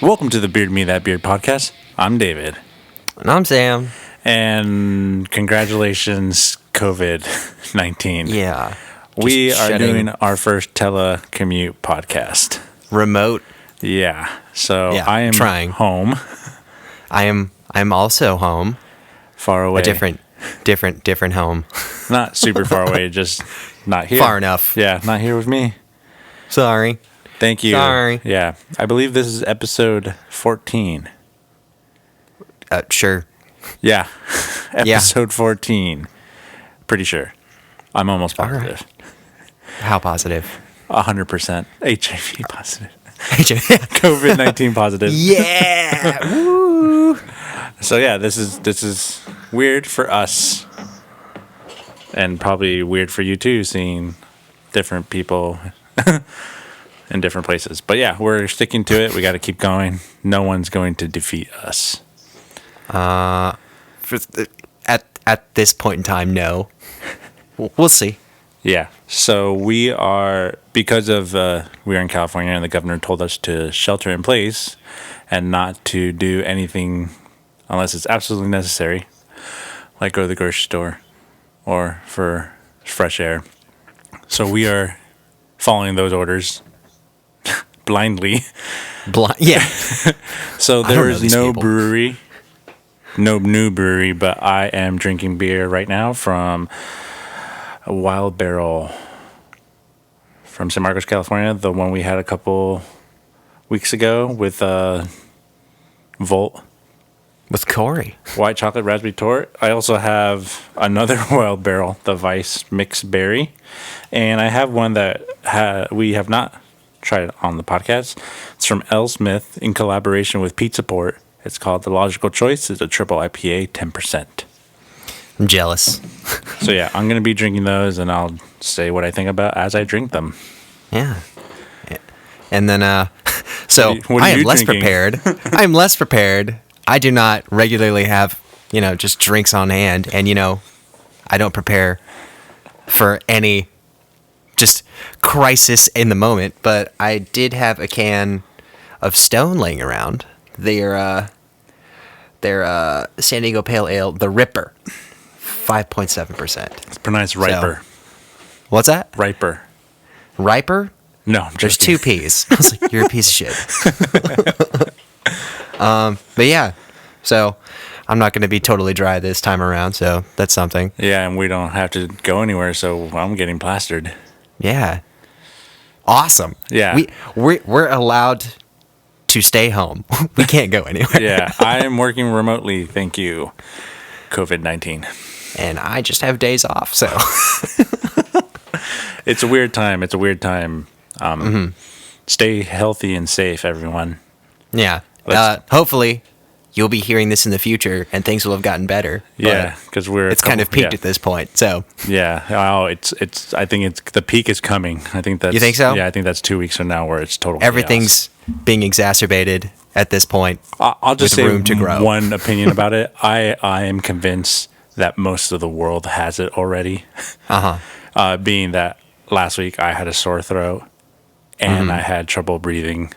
Welcome to the Beard Me That Beard podcast. I'm David. And I'm Sam. And congratulations, COVID-19. Yeah. We are doing our first telecommute podcast. Remote. Yeah. So Yeah, I am trying. home. I'm also home. Far away. A different home. Not super far away, just not here. Far enough. Yeah, not here with me. Sorry. Thank you. Sorry. Yeah. I believe this is episode 14. Sure. Yeah. Episode 14. Pretty sure. I'm almost positive. How positive? 100% HIV positive. COVID-19 positive. Yeah. Woo. So yeah, this is weird for us, and probably weird for you too, seeing different people in different places. But yeah, we're sticking to it. We got to keep going. No one's going to defeat us. At this point in time, no. We'll see. Yeah. So we are, because of we are in California, and the governor told us to shelter in place and not to do anything unless it's absolutely necessary, like go to the grocery store or for fresh air. So we are following those orders blindly. Yeah. So there is no people. brewery, no new brewery, but I am drinking beer right now from a Wild Barrel from San Marcos, California, the one we had a couple weeks ago with Volt. With Corey. White chocolate raspberry tort. I also have another Wild Barrel, the Vice Mixed Berry. And I have one that we have not tried on the podcast. It's from Alesmith in collaboration with Pizza Port. It's called The Logical Choice. It's a triple IPA, 10%. I'm jealous. So yeah, I'm going to be drinking those, and I'll say what I think about as I drink them. Yeah. And then, so What are I am you less drinking? prepared. I am less prepared. I do not regularly have, just drinks on hand. And, I don't prepare for any just crisis in the moment. But I did have a can of Stone laying around. Their San Diego Pale Ale, the Ripper, 5.7%. It's pronounced Riper. What's that? Riper. Riper? No, I'm There's just two P's. I was like, you're a piece of shit. But yeah, so I'm not going to be totally dry this time around, so that's something. Yeah, and we don't have to go anywhere, so I'm getting plastered. Yeah. Awesome. Yeah. We're allowed to stay home. We can't go anywhere. Yeah, I am working remotely, thank you, COVID-19. And I just have days off, so. It's a weird time. Stay healthy and safe, everyone. Yeah. Hopefully you'll be hearing this in the future and things will have gotten better. Yeah, because it's kind of peaked at this point. So yeah, it's. I think it's the peak is coming. I think that's. You think so? Yeah, I think that's 2 weeks from now where it's total. everything's being exacerbated at this point. I'll just with say room to grow. one opinion about it. I am convinced that most of the world has it already. Being that last week I had a sore throat and I had trouble breathing,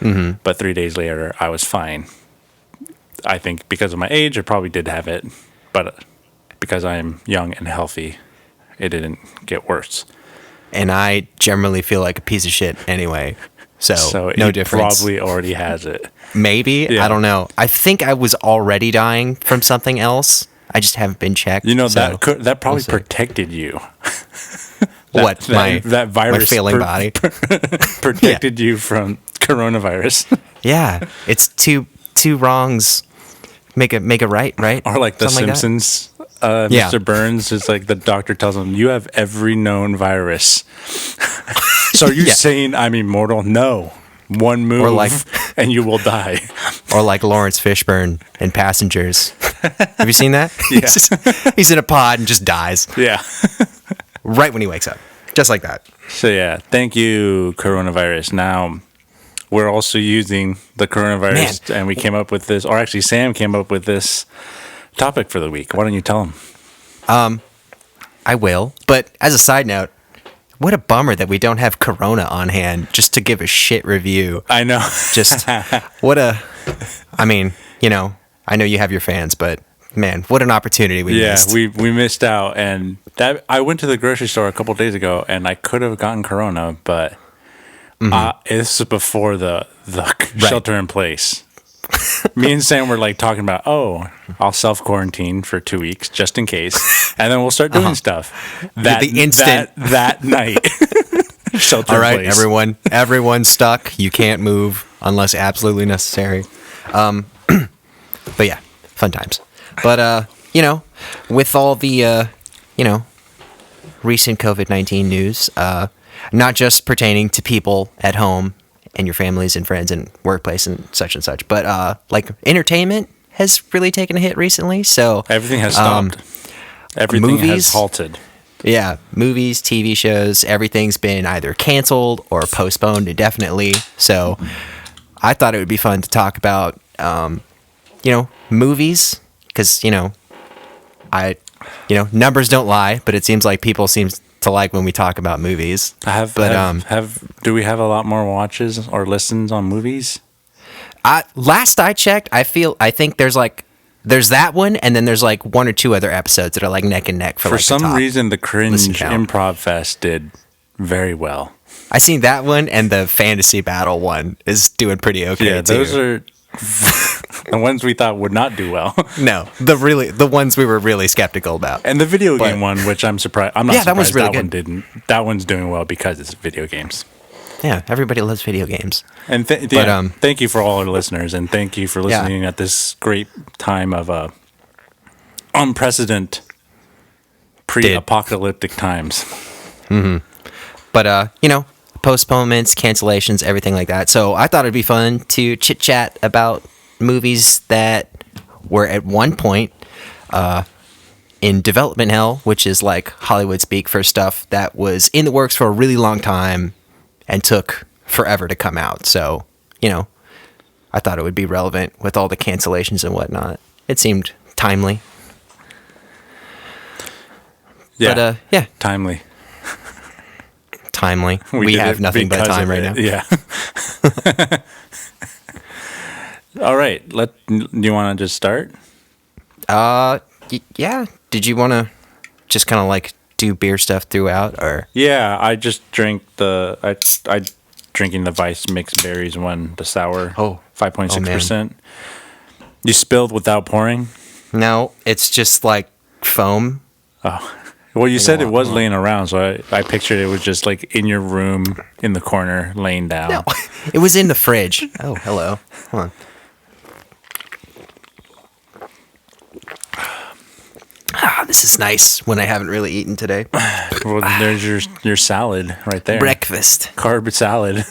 but 3 days later I was fine. I think because of my age, I probably did have it, but because I am young and healthy, it didn't get worse. And I generally feel like a piece of shit anyway. So no he difference. Probably already has it. Maybe. Yeah. I don't know. I think I was already dying from something else. I just haven't been checked. That probably we'll see. protected you. That virus my failing body protected you from coronavirus. Yeah, it's two wrongs make a right, right? Or like the Something Simpsons. Yeah. Mr. Burns is like the doctor tells him, "You have every known virus." So are you Yeah. saying I'm immortal? No. One move, Or like- and you will die. Or like Lawrence Fishburne in Passengers. Have you seen that? Yeah. He's in a pod and just dies Yeah. right when he wakes up, just like that. So yeah, thank you, coronavirus. Now we're also using the coronavirus, and we came up with this, or actually Sam came up with this topic for the week. Why don't you tell him? I will. But as a side note, what a bummer that we don't have Corona on hand just to give a shit review. I know. Just I mean, I know you have your fans, but man, what an opportunity we missed. Yeah, we missed out. And that I went to the grocery store a couple days ago, and I could have gotten Corona, but this is before the shelter in place. Me and Sam were like talking about, I'll self-quarantine for 2 weeks just in case, and then we'll start doing stuff. That night. Shelter All right, in place. everyone's stuck. You can't move unless absolutely necessary. But yeah, fun times. But with all the recent COVID-19 news, not just pertaining to people at home and your families and friends and workplace and such, but like entertainment has really taken a hit recently. So everything has stopped. Everything has halted. Yeah, movies, TV shows, everything's been either canceled or postponed indefinitely. So I thought it would be fun to talk about, movies, because numbers don't lie, but it seems like people seem to like when we talk about movies. Do we have a lot more watches or listens on movies? Last I checked, I think there's that one, and then there's like one or two other episodes that are like neck and neck for like some reason. The Cringe Improv Fest did very well. I seen that one, and the Fantasy Battle one is doing pretty okay. Yeah, those are the ones we thought would not do well. No, the ones we were really skeptical about. And the video game one, which I'm surprised. I'm not surprised that one's really good. One didn't. That one's doing well because it's video games. Yeah, everybody loves video games. And thank you for all our listeners, and thank you for listening at this great time of unprecedented pre-apocalyptic times. Mm-hmm. But postponements, cancellations, everything like that. So I thought it'd be fun to chit chat about movies that were at one point in development hell, which is like Hollywood speak for stuff that was in the works for a really long time and took forever to come out. So, I thought it would be relevant with all the cancellations and whatnot. It seemed timely. Yeah. But, timely. Timely. We have nothing but time right now. Yeah. All right. Do you want to just start? Yeah. Did you want to just kind of like do beer stuff throughout, or? Yeah, I just drank I drinking the Vice mixed berries one, the sour. 5.6%. You spilled without pouring? No, it's just like foam. Oh. Well, you said it was laying around, so I pictured it was just like in your room in the corner, laying down. No, it was in the fridge. Oh, hello. Hold on. This is nice when I haven't really eaten today. Well, there's your salad right there. Breakfast. Carb salad.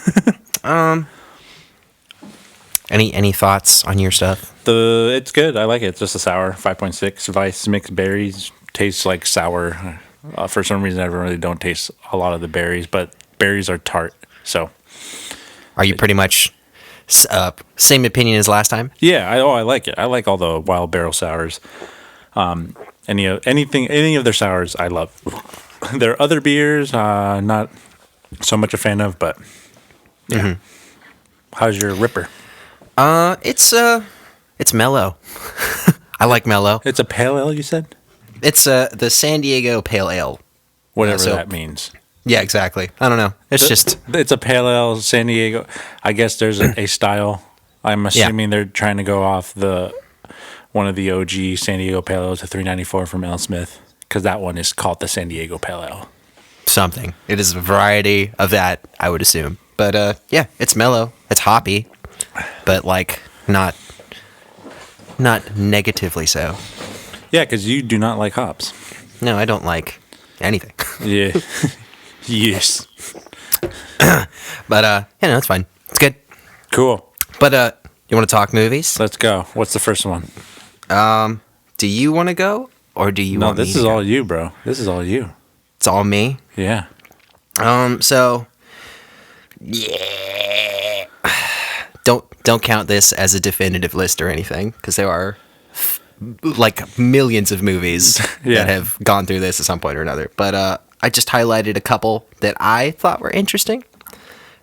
Any thoughts on your stuff? It's good. I like it. It's just a sour 5.6 Vice mixed berries. Tastes like sour. For some reason, I really don't taste a lot of the berries, but berries are tart. So, are you pretty much same opinion as last time? Yeah. I like it. I like all the Wild Barrel sours. Any of their sours, I love. There are other beers, not so much a fan of, but yeah. Mm-hmm. How's your Ripper? It's mellow. I like mellow. It's a pale ale, you said? It's the San Diego Pale Ale. Whatever that means. Yeah, exactly. I don't know. It's a pale ale, San Diego. I guess there's a style. I'm assuming they're trying to go off one of the OG San Diego Pale Ales, the 394 from Alesmith, because that one is called the San Diego Pale Ale. Something. It is a variety of that, I would assume. But it's mellow. It's hoppy, but like not negatively so. Yeah, because you do not like hops. No, I don't like anything. Yeah. Yes. But it's fine. It's good. Cool. But you want to talk movies? Let's go. What's the first one? Do you want to go, or do you want me to go? No, this is all you, bro. This is all you. It's all me? Yeah. So yeah. Don't count this as a definitive list or anything, because there are like millions of movies that have gone through this at some point or another. But I just highlighted a couple that I thought were interesting.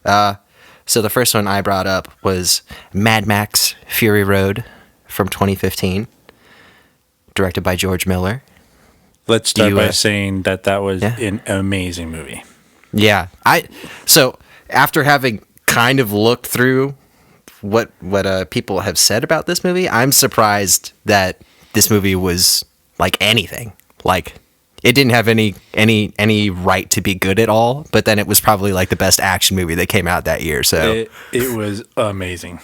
So the first one I brought up was Mad Max Fury Road from 2015, directed by George Miller. Let's start by saying that was an amazing movie. Yeah. So after having kind of looked through what people have said about this movie, I'm surprised that this movie was like anything. Like, it didn't have any right to be good at all, but then it was probably like the best action movie that came out that year. So it was amazing.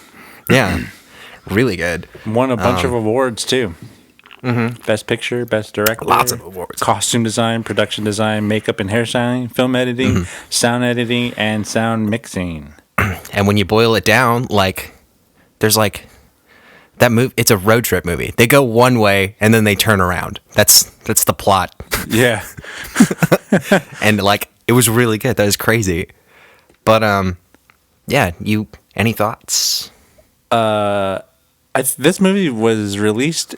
Yeah. Really good. Won a bunch of awards too. Mm-hmm. Best picture, best director, lots of awards. Costume design, production design, makeup and hairstyling, film editing, sound editing, and sound mixing. And when you boil it down, like, there's like that movie. It's a road trip movie. They go one way and then they turn around. That's the plot. Yeah. And like, it was really good. That was crazy. But yeah. Any thoughts? This movie was released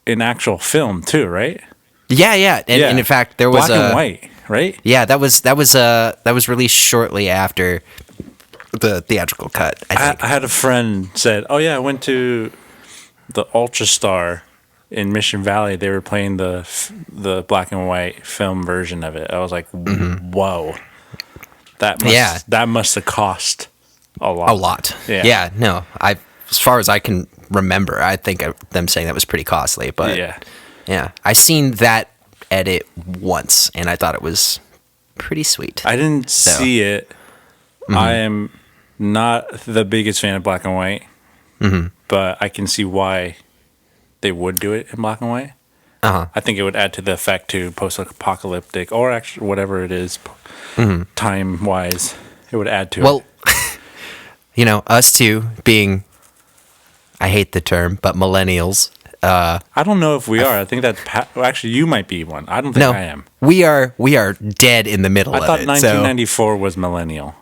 in actual film too, right? Yeah. And in fact, there was black and white, right? Yeah, that was released shortly after the theatrical cut. I think. I had a friend said, "Oh yeah, I went to the Ultra Star in Mission Valley. They were playing the black and white film version of it." I was like, "Whoa, that must have cost a lot." A lot. Yeah. No, as far as I can remember, I think them saying that was pretty costly. But yeah, I seen that edit once, and I thought it was pretty sweet. I didn't see it. I am not the biggest fan of black and white, but I can see why they would do it in black and white. I think it would add to the effect to post-apocalyptic, or actually whatever it is, time-wise. It would add to it. Well, us two being, I hate the term, but millennials. I don't know if we are. I think that's actually you might be one. I don't think I am. We are dead in the middle of it. I thought 1994 was millennial.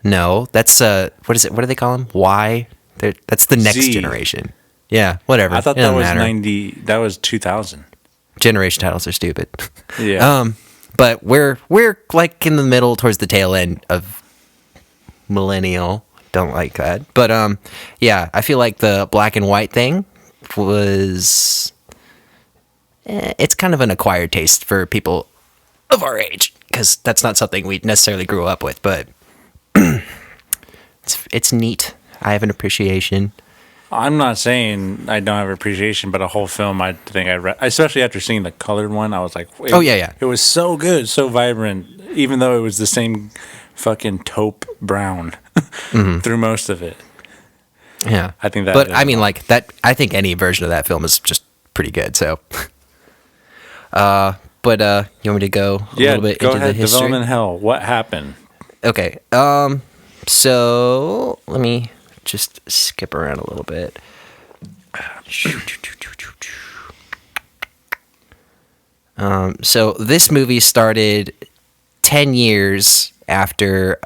No, that's what is it? What do they call them? Y. That's the next generation. Yeah, whatever. I thought that was 90. That was 2000. Generation titles are stupid. Yeah. But we're like in the middle, towards the tail end of millennial. Don't like that. But yeah, I feel like the black and white thing was it's kind of an acquired taste for people of our age, because that's not something we necessarily grew up with. But it's neat. I have an appreciation. I'm not saying I don't have appreciation, but a whole film, I think especially after seeing the colored one, I was like, it was so good, so vibrant, even though it was the same fucking taupe brown through most of it. Yeah, I think that. But I mean, like that. I think any version of that film is just pretty good. So, but you want me to go a little bit into the history? Development hell. What happened? Okay. So let me just skip around a little bit. So this movie started 10 years after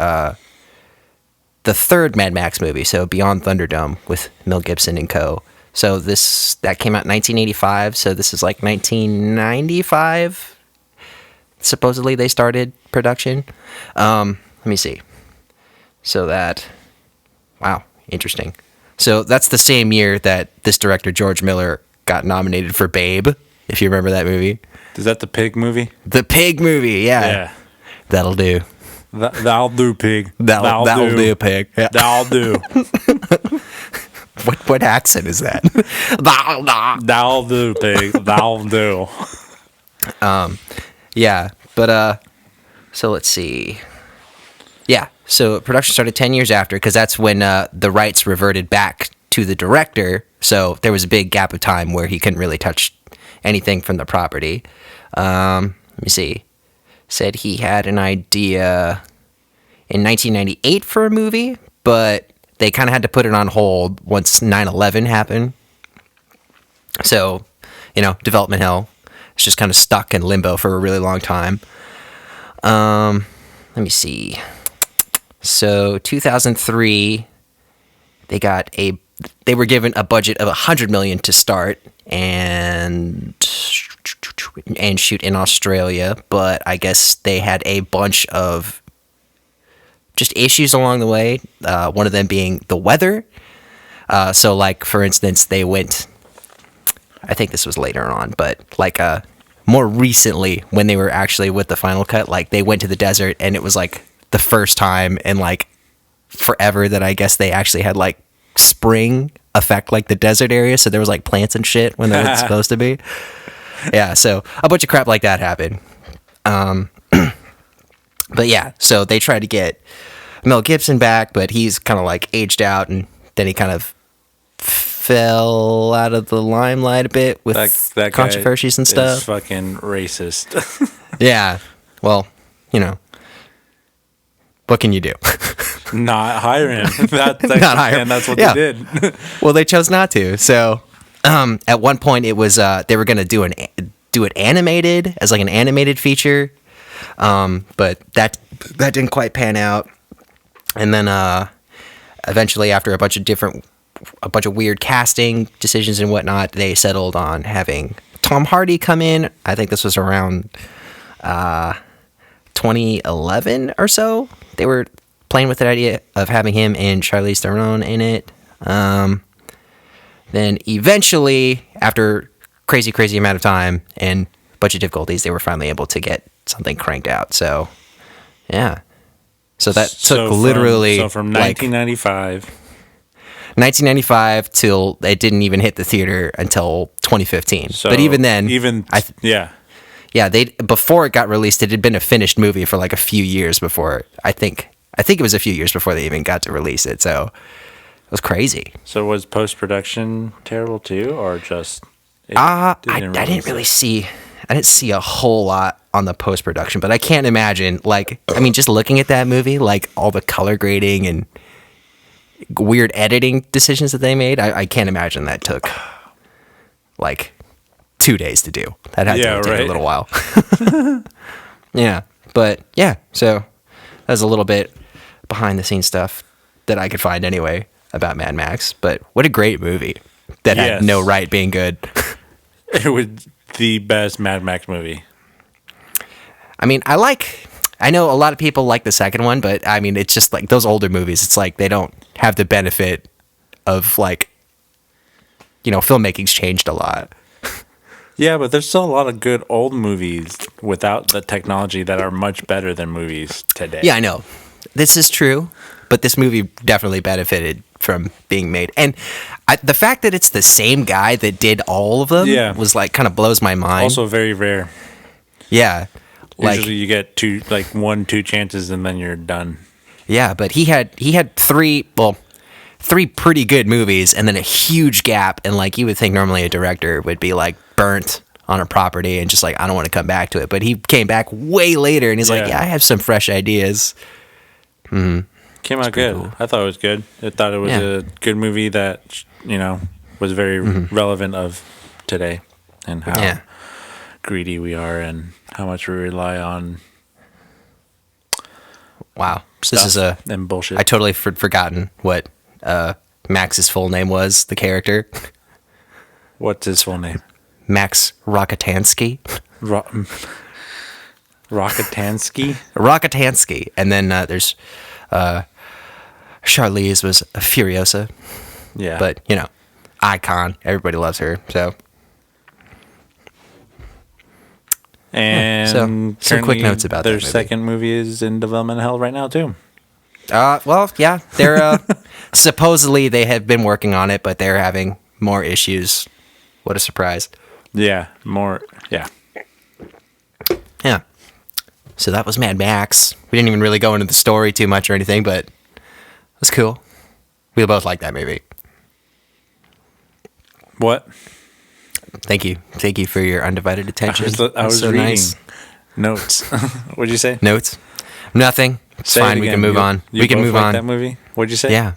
the third Mad Max movie, so Beyond Thunderdome with Mel Gibson and co. So that came out in 1985, so this is like 1995. Supposedly they started production. Let me see. So wow, interesting. So that's the same year that this director, George Miller, got nominated for Babe, if you remember that movie. Is that the pig movie? The pig movie, yeah. That'll do. That'll do, pig. That'll do, pig. Yeah. That'll do. What accent is that? That'll do, pig. That'll do. Yeah, but so let's see. Yeah, so production started 10 years after, because that's when the rights reverted back to the director. So there was a big gap of time where he couldn't really touch anything from the property. Let me see. Said he had an idea in 1998 for a movie, but they kind of had to put it on hold once 9/11 happened. So, development hell. It's just kind of stuck in limbo for a really long time. Let me see. So 2003, they were given a budget of $100 million to start, and and shoot in Australia, but I guess they had a bunch of just issues along the way. One of them being the weather. So, like, for instance, they went, I think this was later on, but like more recently when they were actually with the final cut, like they went to the desert, and it was like the first time in like forever that I guess they actually had like spring affect like the desert area. So there was like plants and shit when they were supposed to be. Yeah, so a bunch of crap like that happened. But yeah, so they tried to get Mel Gibson back, but he's kind of like aged out, and then he kind of fell out of the limelight a bit with that controversies and stuff. Is fucking racist. Yeah, well, you know, what can you do? Not hire him. Not hire him. And that's what Yeah. they did. Well, they chose not to. So at one point, it was they were going to do it animated as like an animated feature, but that didn't quite pan out. And then eventually, after a bunch of weird casting decisions and whatnot, they settled on having Tom Hardy come in. I think this was around 2011 or so. They were playing with the idea of having him and Charlize Theron in it. Then eventually, after crazy amount of time and a bunch of difficulties, they were finally able to get something cranked out. So, yeah. So that took literally... from 1995... 1995 till it didn't even hit the theater until 2015. So but even then... Yeah, before it got released, it had been a finished movie for like a few years before. I think it was a few years before they even got to release it. So it was crazy. So was post-production terrible too, or just? I didn't really see. I didn't see a whole lot on the post-production, but I can't imagine. Like, I mean, just looking at that movie, like all the color grading and weird editing decisions that they made, I can't imagine that took like 2 days to do. That had to take a little while. Yeah, but yeah, so that was a little bit behind the scenes stuff that I could find anyway about Mad Max. But what a great movie that had no right being good. It was the best Mad Max movie. I mean, I know a lot of people like the second one, but I mean, it's just like those older movies. It's like they don't have the benefit of like, you know, filmmaking's changed a lot. Yeah, but there's still a lot of good old movies without the technology that are much better than movies today. Yeah, I know. This is true, but this movie definitely benefited from being made. And the fact that it's the same guy that did all of them was like kind of blows my mind. Also very rare. Yeah. Usually you get 2 chances and then you're done. Yeah, but he had three pretty good movies and then a huge gap, and like you would think normally a director would be like burnt on a property and just like, I don't want to come back to it, but he came back way later and he's like, I have some fresh ideas. Came out good. Cool. I thought it was good. I thought it was a good movie that, you know, was very relevant of today and how greedy we are and how much we rely on this is and bullshit. I totally forgotten what Max's full name was, the character. What's his full name? Max Rockatansky. Rockatansky? Rockatansky. And then there's Charlize was a Furiosa. Yeah. But, you know, icon. Everybody loves her. So. And some quick notes about their that movie. second movie is in developmental hell right now, too. Well, yeah. They're supposedly they have been working on it, but they're having more issues. What a surprise. Yeah. Yeah. Yeah. So that was Mad Max. We didn't even really go into the story too much or anything, but it was cool. We both liked that movie. What? Thank you. Thank you for your undivided attention. I was so reading nice. notes. What'd you say? Notes? Nothing. It's fine. We can move on. We can move on. That movie? What'd you say? Yeah.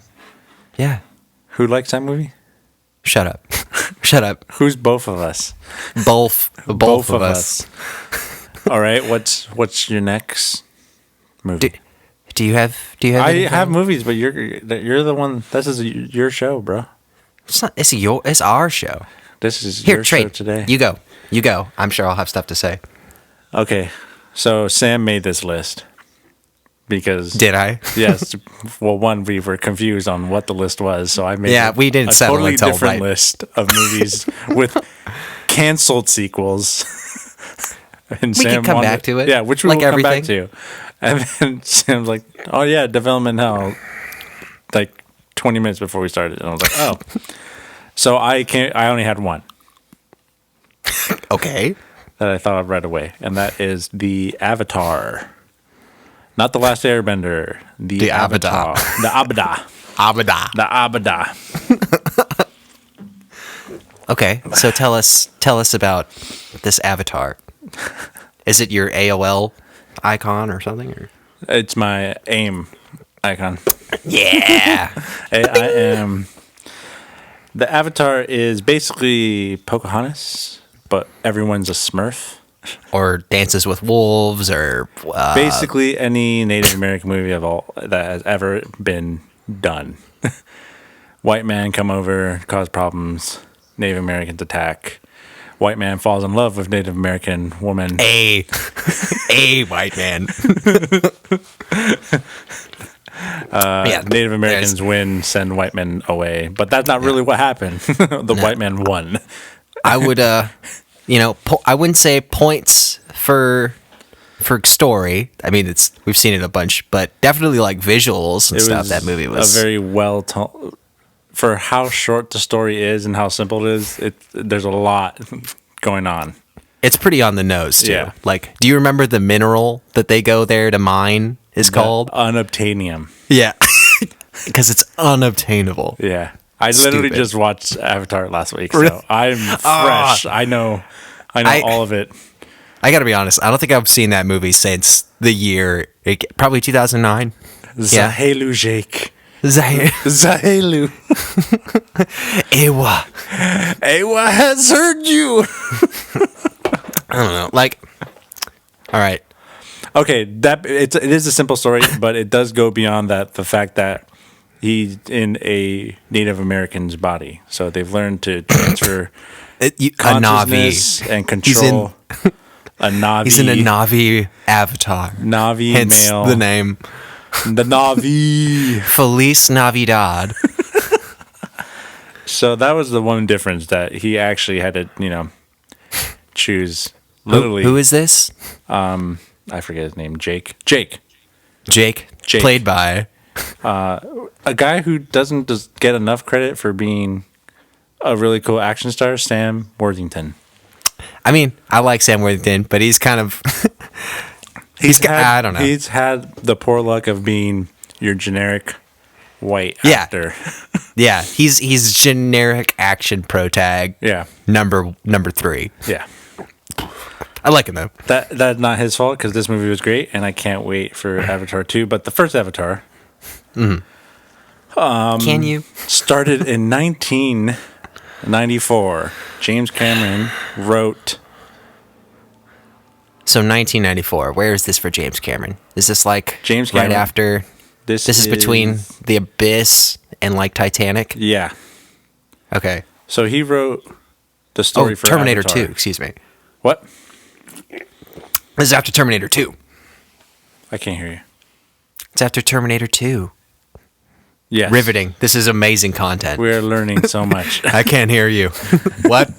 Yeah. Who likes that movie? Shut up. Shut up. Who's both of us? Both of us. All right. What's your next movie? Do you have? I anything? have movies, but you're the one. This is your show, bro. It's not. It's our show. This is Here, your trade. show today. You go. You go. I'm sure I'll have stuff to say. Okay, so Sam made this list because Did I? yes. Well, one, we were confused on what the list was, so I made We didn't a settle totally until different right. list of movies with canceled sequels. And We can come back to it, Yeah, which we like will come back everything. to. And then Sam's like, "Oh yeah, developmental." Like 20 minutes before we started, and I was like, "Oh." So I only had one Okay. that I thought of right away, and that is the Avatar. Not the Last Airbender. The Avatar. Avatar. The Abada. Abada. The Abada. Okay, so tell us about this avatar. Is it your AOL icon or something? Or? It's my AIM icon. Yeah. I am. The Avatar is basically Pocahontas, but everyone's a Smurf. Or Dances with Wolves, or Basically, any Native American movie of all that has ever been done. White man come over, cause problems. Native Americans attack. White man falls in love with Native American woman. a white man. Native Americans win, send white men away. But that's not really what happened. The white man won. I would, I wouldn't say points for story. I mean, we've seen it a bunch, but definitely like visuals and stuff. That movie was a very well told. For how short the story is and how simple it is, there's a lot going on. It's pretty on the nose too. Yeah. Like, do you remember the mineral that they go there to mine is called? Unobtainium. Yeah. Because it's unobtainable. Yeah. I literally Stupid. just watched Avatar last week, so I'm fresh. I know all of it. I gotta be honest, I don't think I've seen that movie since the year, probably 2009. Zahelu Jake. Zahelu. Ewa. Ewa has heard you. I don't know. Like, all right. Okay, it is a simple story, but it does go beyond that. The fact that he's in a Native American's body, so they've learned to transfer consciousness and control. A Navi. He's in a Navi avatar. Navi Hence male. the name. The Navi. Feliz Navidad. So that was the one difference, that he actually had to, choose. Literally. Who is this? I forget his name. Jake. Jake. Played by A guy who doesn't just get enough credit for being a really cool action star, Sam Worthington. I mean, I like Sam Worthington, but he's kind of I don't know. He's had the poor luck of being your generic white Yeah. actor. Yeah, he's generic action pro tag. Yeah. Number 3. Yeah. I like him though. That's not his fault, because this movie was great, and I can't wait for Avatar 2. But the first Avatar Can you? started in 1994. James Cameron wrote. So 1994. Where is this for James Cameron? Is this like James right Cameron. after? This is between The Abyss and like Titanic. Yeah. Okay. So he wrote the story for Terminator Avatar. 2. Excuse me. What? This is after Terminator 2. I can't hear you. It's after Terminator 2. Yes. Riveting. This is amazing content. We're learning so much. I can't hear you. What?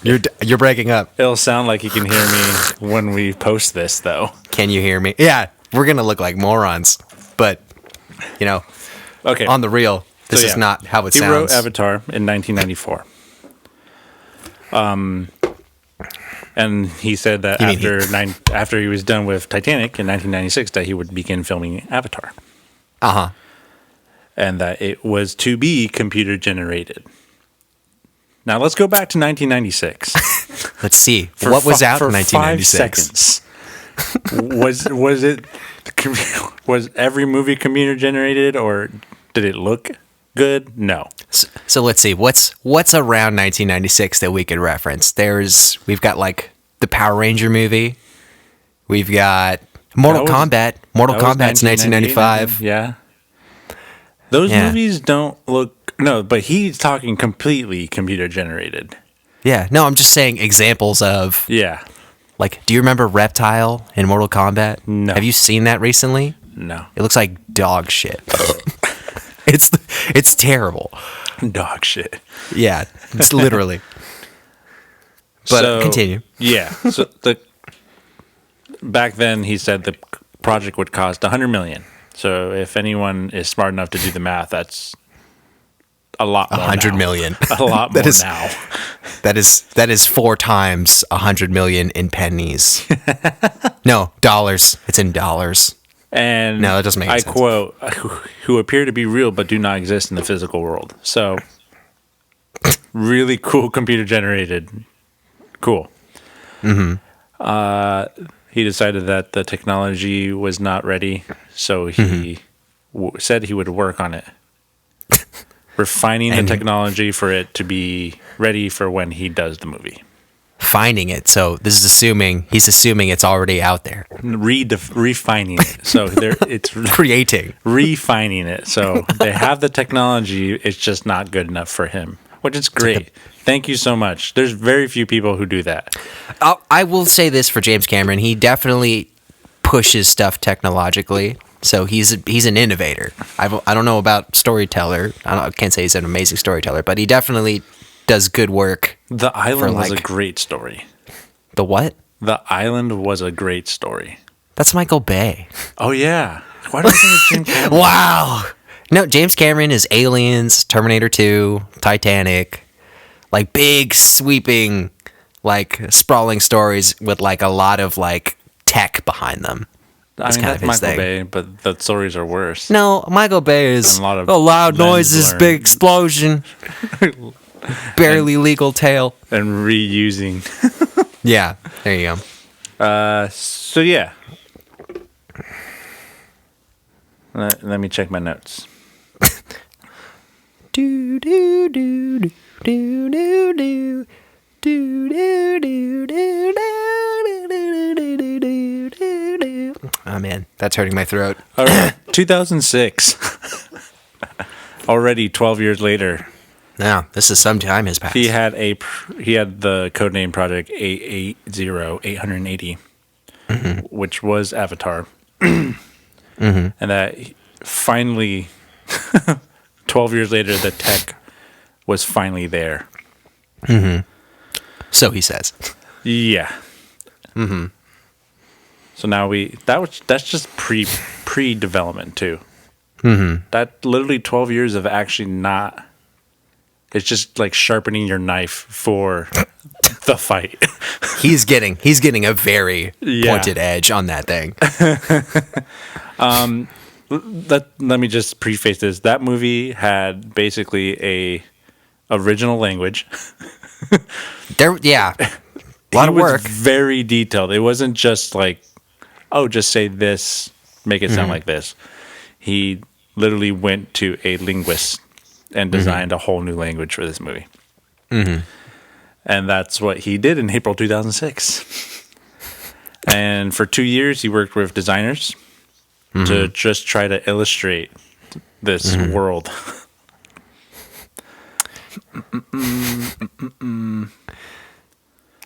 You're breaking up. It'll sound like you can hear me when we post this, though. Can you hear me? Yeah, we're gonna look like morons, but Okay. on the real, this is not how it he sounds. He wrote Avatar in 1994. And he said that after he was done with Titanic in 1996, that he would begin filming Avatar. Uh-huh. And that it was to be computer generated. Now let's go back to 1996. Let's see. What was out in 1996? 5 seconds. Was every movie computer generated, or did it look good? No. So let's see. What's around 1996 that we could reference? We've got like the Power Ranger movie. We've got Mortal Kombat. Mortal Kombat's 1995. Yeah. Those movies don't look No, but he's talking completely computer generated. Yeah, no, I'm just saying examples of, Yeah. like, do you remember Reptile in Mortal Kombat? No. Have you seen that recently? No. It looks like dog shit. It's terrible. Dog shit. Yeah, it's literally. But So, continue. Yeah. So back then he said the project would cost $100 million. So if anyone is smart enough to do the math, that's a lot more. 100 million. A lot more now. That is 4 times 100 million in pennies. No, dollars. It's in dollars. And no, that doesn't make sense. I quote, who appear to be real but do not exist in the physical world. So really cool computer generated. Cool. Mm-hmm. He decided that the technology was not ready, so he said he would work on it. Refining the technology for it to be ready for when he does the movie. Finding it. So this is he's assuming it's already out there. Refining it. So it's creating. Refining it. So they have the technology, it's just not good enough for him, which is great. Thank you so much. There's very few people who do that. I will say this for James Cameron. He definitely pushes stuff technologically. So he's an innovator. I don't know about storyteller. I can't say he's an amazing storyteller, but he definitely does good work. The Island was a great story. The what? The Island was a great story. That's Michael Bay. Oh, yeah. Why do I think it's James Cameron? Wow. No, James Cameron is Aliens, Terminator 2, Titanic. Like big, sweeping, like sprawling stories with like a lot of like tech behind them. That's Michael Bay, but the stories are worse. No, Michael Bay is a lot of loud noises, big explosion, barely legal tale, and reusing. Yeah, there you go. So yeah, let me check my notes. Do do do do do do do do do do do do. Oh man, that's hurting my throat. All right, 2006. Already 12 years later. Now, this is some time has passed. He had the codename Project 880, which was Avatar, and that finally, 12 years later, the tech was finally there. So he says. Yeah. So now that's just pre-development too. That literally 12 years of actually not. It's just like sharpening your knife for the fight. He's getting a very pointed edge on that thing. Let me just preface this. That movie had basically a original language. A lot of work. Very detailed. It wasn't just like, oh, just say this, make it sound like this. He literally went to a linguist and designed a whole new language for this movie. And that's what he did in April 2006. And for 2 years, he worked with designers to just try to illustrate this world.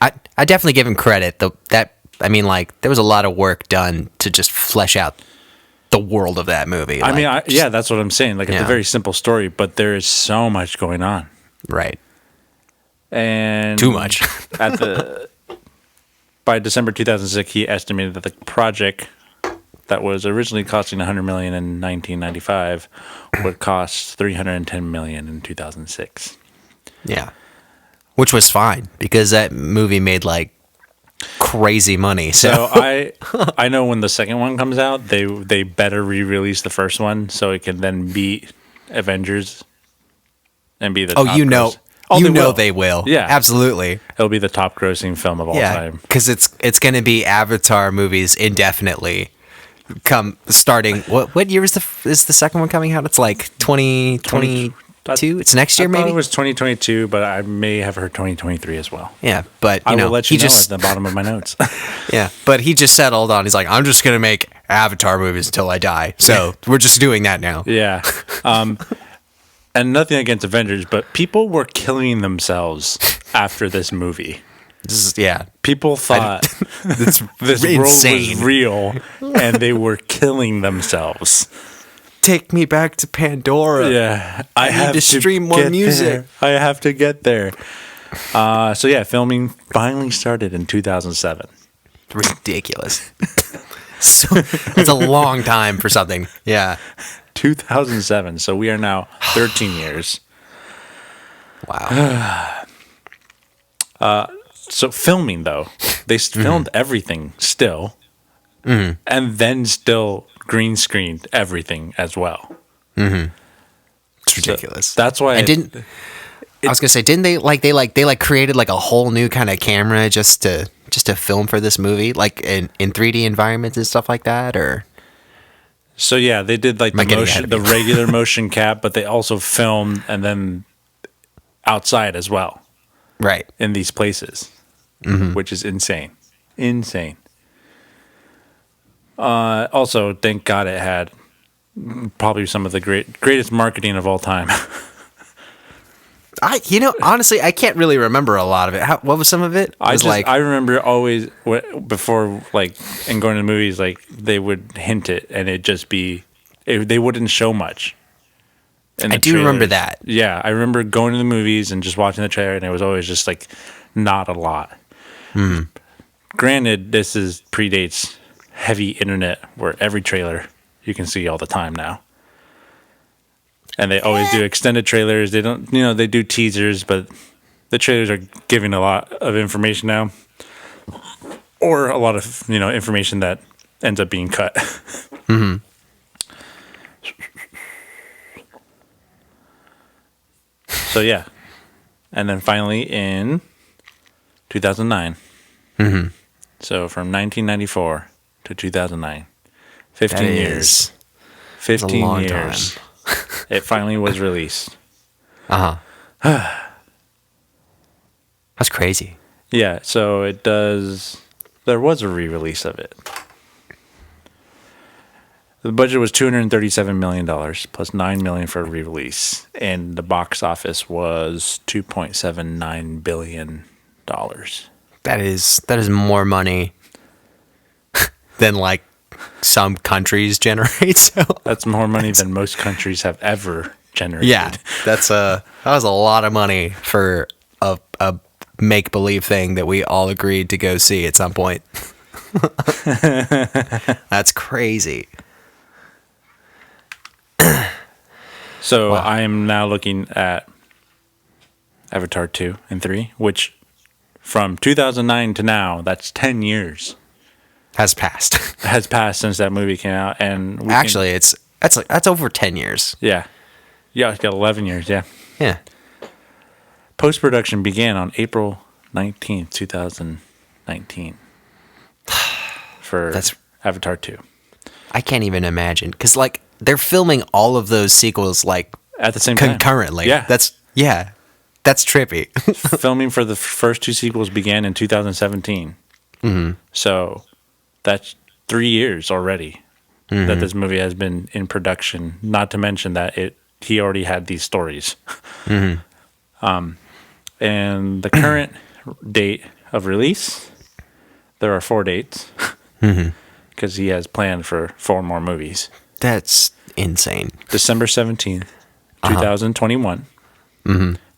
I definitely give him credit. There was a lot of work done to just flesh out the world of that movie. That's what I'm saying. Like, it's a very simple story, but there is so much going on. Right. And too much. By December 2006, he estimated that the project that was originally costing $100 million in 1995 would cost $310 million in 2006. Yeah. Which was fine because that movie made like crazy money. So I know when the second one comes out, they better re-release the first one so it can then beat Avengers and be the top gross. They will. Yeah, absolutely. It'll be the top grossing film of all time. Because it's going to be Avatar movies indefinitely. Starting what year is the second one coming out? It's like 2022. It's next year, maybe. It was 2022, but I may have heard 2023 as well. Yeah, but I will let you know at the bottom of my notes. Yeah, but he just settled on. He's like, I'm just gonna make Avatar movies until I die. So we're just doing that now. Yeah. And nothing against Avengers, but people were killing themselves after this movie. People thought this world was real, and they were killing themselves. Take me back to Pandora. Yeah, I have to stream more music. There. I have to get there. So yeah, filming finally started in 2007. Ridiculous. So it's a long time for something. Yeah. 2007. So we are now 13 years. Wow. So filming though, they filmed everything still, and then still green screened everything as well. It's ridiculous. So that's why. And I was gonna say, didn't they created like a whole new kind of camera just to film for this movie, like in 3D environments and stuff like that, or? So yeah, they did like the regular motion cap, but they also filmed and then outside as well, right? In these places, which is insane. Also, thank God it had probably some of the greatest marketing of all time. Honestly, I can't really remember a lot of it. What was some of it? I remember always before, like, and going to the movies, like they would hint it, and it'd just be, they wouldn't show much. I do remember that. Yeah, I remember going to the movies and just watching the trailer, and it was always just like not a lot. Granted, this predates heavy internet, where every trailer you can see all the time now. And they always do extended trailers. They don't, they do teasers, but the trailers are giving a lot of information now, or a lot of, information that ends up being cut. So yeah. And then finally in 2009. So from 1994 to 2009, 15 years. 15 years. It finally was released. That's crazy. Yeah, so it does. There was a re-release of it. The budget was $237 million plus $9 million for a re-release, and the box office was $2.79 billion. That is more money than like some countries generate. So that's more money than most countries have ever generated. Yeah, that was a lot of money for a make-believe thing that we all agreed to go see at some point. That's crazy. So wow. I am now looking at Avatar 2 and 3, which from 2009 to now, that's 10 years. Has passed since that movie came out, and actually, that's over 10 years. Yeah, it's got 11 years. Yeah. Post production began on April 19th, 2019, for Avatar 2. I can't even imagine, because like they're filming all of those sequels like at the same time, concurrently. Yeah, that's trippy. Filming for the first two sequels began in 2017. So that's 3 years already that this movie has been in production. Not to mention that he already had these stories. And the current date of release, there are 4 dates because he has planned for 4 more movies. That's insane. December 17th, 2021.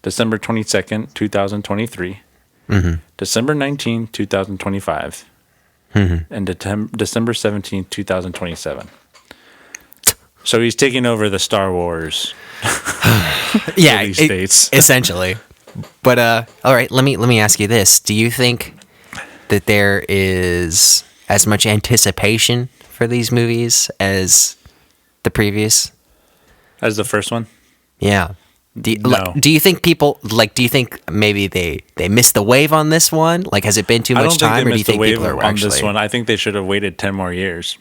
December 22nd, 2023. December 19th, 2025. And December 17th, 2027. So he's taking over the Star Wars. Dates. Essentially. But all right, let me ask you this: do you think that there is as much anticipation for these movies as the previous? As the first one? Yeah. No. Do you think people do you think maybe they missed the wave on this one? Like, has it been too much time, or do you think people are on this one? I think they should have waited 10 more years.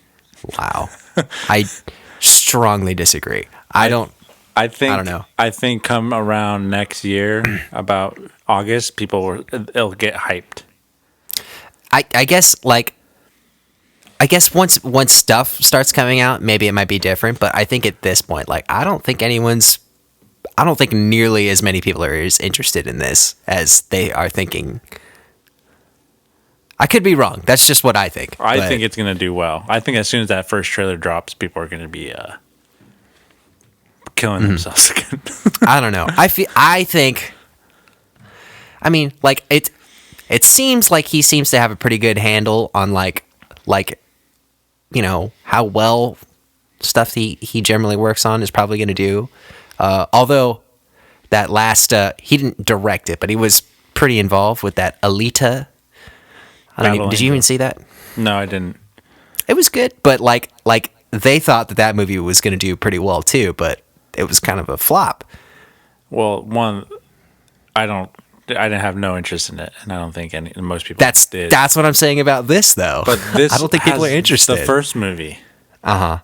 Wow. I strongly disagree. I don't know. I think come around next year, about August, it'll get hyped. I guess once stuff starts coming out, maybe it might be different. But I think at this point, like, I don't I don't think nearly as many people are as interested in this as they are thinking. I could be wrong. That's just what I think. I think it's going to do well. I think as soon as that first trailer drops, people are going to be killing themselves again. I don't know. I think. I mean, like it. It seems like he seems to have a pretty good handle on like how well stuff he generally works on is probably going to do. Although that last he didn't direct it, but he was pretty involved with that Alita. Did you even see that? No, I didn't. It was good, but like they thought that movie was going to do pretty well too, but it was kind of a flop. Well, I didn't have no interest in it, and I don't think most people did. That's what I'm saying about this, though. But this, I don't think people are interested. The first movie. No,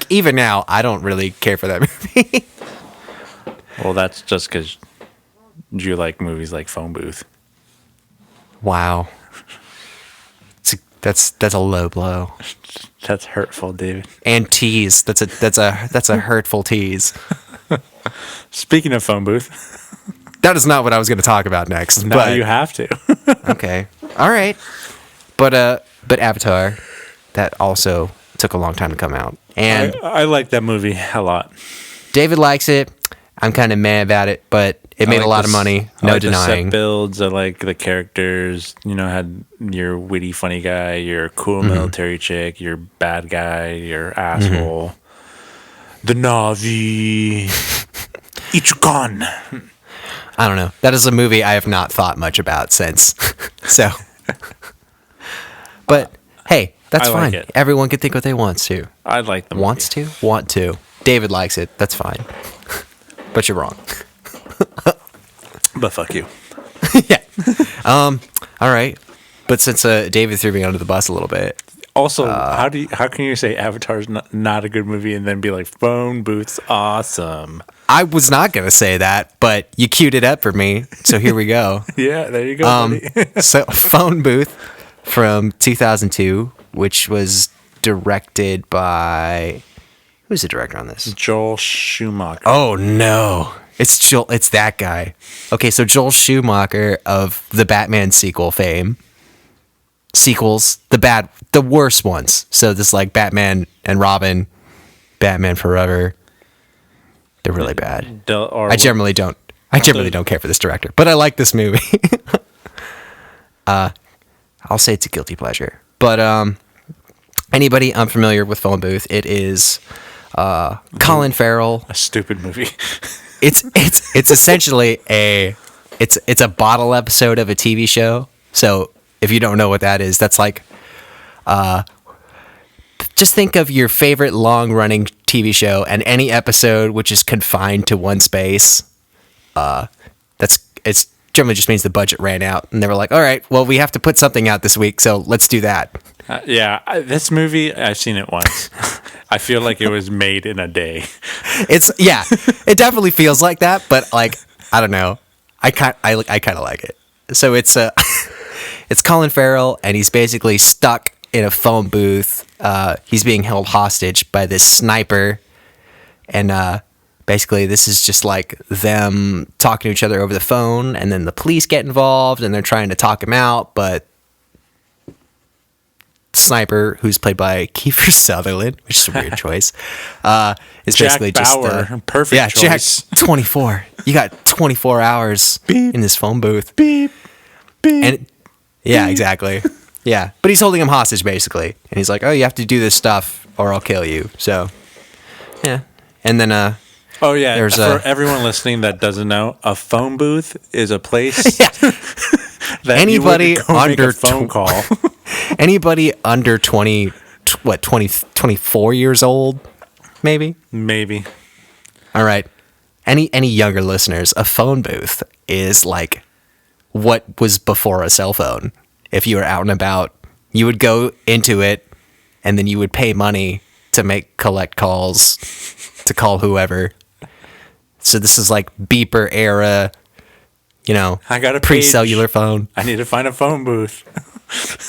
even now, I don't really care for that movie. Well, that's just because you like movies like Phone Booth. Wow, that's a low blow. That's hurtful, dude. And tease. That's a hurtful tease. Speaking of Phone Booth. That is not what I was going to talk about next. No, but you have to. Okay. All right. But Avatar, that also took a long time to come out. And I like that movie a lot. David likes it. I'm kind of mad about it, but it made a lot of money. No denying. The set builds, I like the characters. Had your witty, funny guy, your cool military chick, your bad guy, your asshole, the Navi, Ichikan. I don't know. That is a movie I have not thought much about since. So, but hey, that's fine. Like everyone can think what they want to. I like the movie. Want to. David likes it. That's fine. But you're wrong. But fuck you. Yeah. All right. But since David threw me under the bus a little bit. Also, how can you say Avatar's not a good movie and then be like Phone Booth's awesome? I was not going to say that, but you queued it up for me, so here we go. Yeah, there you go, buddy. So, Phone Booth from 2002, which was directed by... Who's the director on this? Joel Schumacher. Oh, no. It's that guy. Okay, so Joel Schumacher of the Batman sequels, the worst ones. So this like Batman and Robin, Batman Forever. They're really bad. I generally don't care for this director, but I like this movie. I'll say it's a guilty pleasure. But anybody unfamiliar with Phone Booth, it is Colin Farrell. A stupid movie. It's essentially it's a bottle episode of a TV show. So if you don't know what that is, that's like just think of your favorite long-running TV show and any episode which is confined to one space. It's generally just means the budget ran out, and they were like, "All right, well, we have to put something out this week, so let's do that." This movie I've seen it once. I feel like it was made in a day. It definitely feels like that, but like I don't know, I kind of like it. So it's it's Colin Farrell, and he's basically stuck in a phone booth. He's being held hostage by this sniper, and basically this is just like them talking to each other over the phone, and then the police get involved, and they're trying to talk him out, but sniper, who's played by Kiefer Sutherland, which is a weird choice, is Jack basically Bauer, just perfect choice. Jack 24. You got 24 hours beep, in this phone booth. Beep, beep. And yeah, exactly. Yeah, but he's holding him hostage basically, and he's like, "Oh, you have to do this stuff, or I'll kill you." So, yeah, and then oh yeah, there's for everyone listening that doesn't know, a phone booth is a place that anybody under a phone call. Anybody under 24 years old, maybe. All right. Any younger listeners, a phone booth is like what was before a cell phone. If you were out and about, you would go into it, and then you would pay money to collect calls, to call whoever. So this is like beeper era, I got a pre-cellular phone. I need to find a phone booth.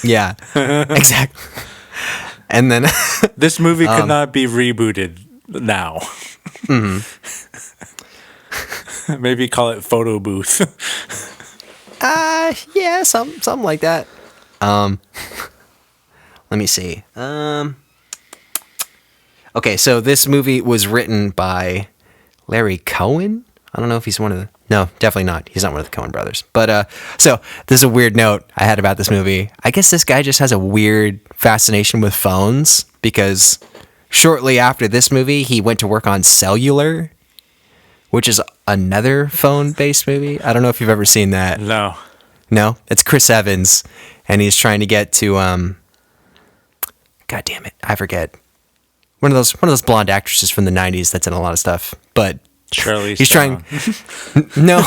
Yeah, exactly. And then this movie could not be rebooted now. Maybe call it photo booth. Yeah, something like that. Let me see. Okay, so this movie was written by Larry Cohen. I don't know if he's one of the... No, definitely not. He's not one of the Coen brothers. But, so, this is a weird note I had about this movie. I guess this guy just has a weird fascination with phones, because shortly after this movie, he went to work on Cellular, which is another phone-based movie. I don't know if you've ever seen that. No. No? It's Chris Evans, and he's trying to get to, God damn it, I forget. One of those blonde actresses from the 90s that's in a lot of stuff, but... Charlize he's trying. No,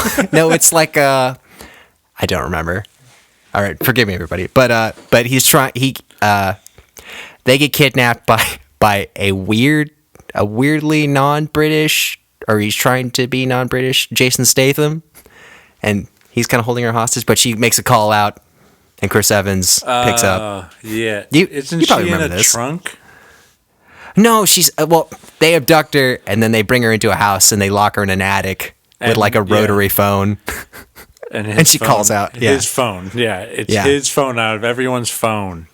it's like I don't remember. All right, forgive me, everybody. But he's trying. They get kidnapped by a weirdly non-British, or he's trying to be non-British, Jason Statham, and he's kind of holding her hostage. But she makes a call out, and Chris Evans picks up. Yeah, Isn't you probably she in remember a this. trunk? No, she's they abduct her and then they bring her into a house and they lock her in an attic with like a rotary phone. And she calls out. Yeah. His phone. Yeah, it's his phone out of everyone's phone.